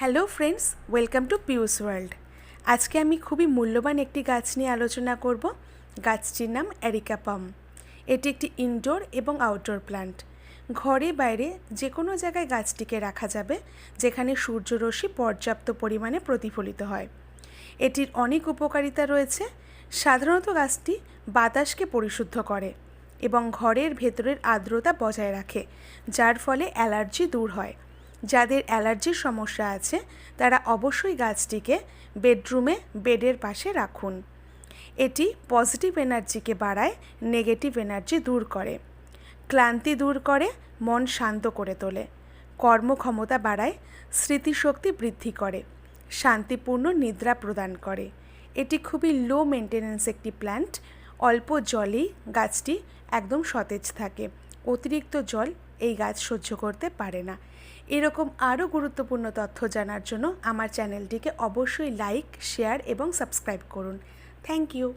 Hello friends, welcome to পিউস world. আজকে আমি খুবই মূল্যবান একটি গাছ নিয়ে আলোচনা করব। গাছটির নাম এরিকা পাম। এটি একটি ইনডোর এবং আউটডোর প্ল্যান্ট। ঘরে বাইরে যে কোনো জায়গায় গাছটিকে রাখা যাবে, যেখানে সূর্যরশ্মি পর্যাপ্ত পরিমাণে প্রতিফলিত হয়। এটির অনেক উপকারিতা রয়েছে। সাধারণত গাছটি বাতাসকে পরিশুদ্ধ করে এবং ঘরের ভেতরের আর্দ্রতা বজায় রাখে, যার ফলে অ্যালার্জি দূর হয়। যাদের অ্যালার্জির সমস্যা আছে তারা অবশ্যই গাছটিকে বেডরুমে বেডের পাশে রাখুন। এটি পজিটিভ এনার্জিকে বাড়ায়, নেগেটিভ এনার্জি দূর করে, ক্লান্তি দূর করে, মন শান্ত করে তোলে, কর্মক্ষমতা বাড়ায়, স্মৃতিশক্তি বৃদ্ধি করে, শান্তিপূর্ণ নিদ্রা প্রদান করে। এটি খুবই লো মেনটেন্যান্স একটি প্ল্যান্ট। অল্প জলেই গাছটি একদম সতেজ থাকে। অতিরিক্ত জল এই গাছ সহ্য করতে পারে না। এরকম আরও গুরুত্বপূর্ণ তথ্য জানার জন্য আমার চ্যানেলটিকে অবশ্যই লাইক, শেয়ার এবং সাবস্ক্রাইব করুন। Thank you.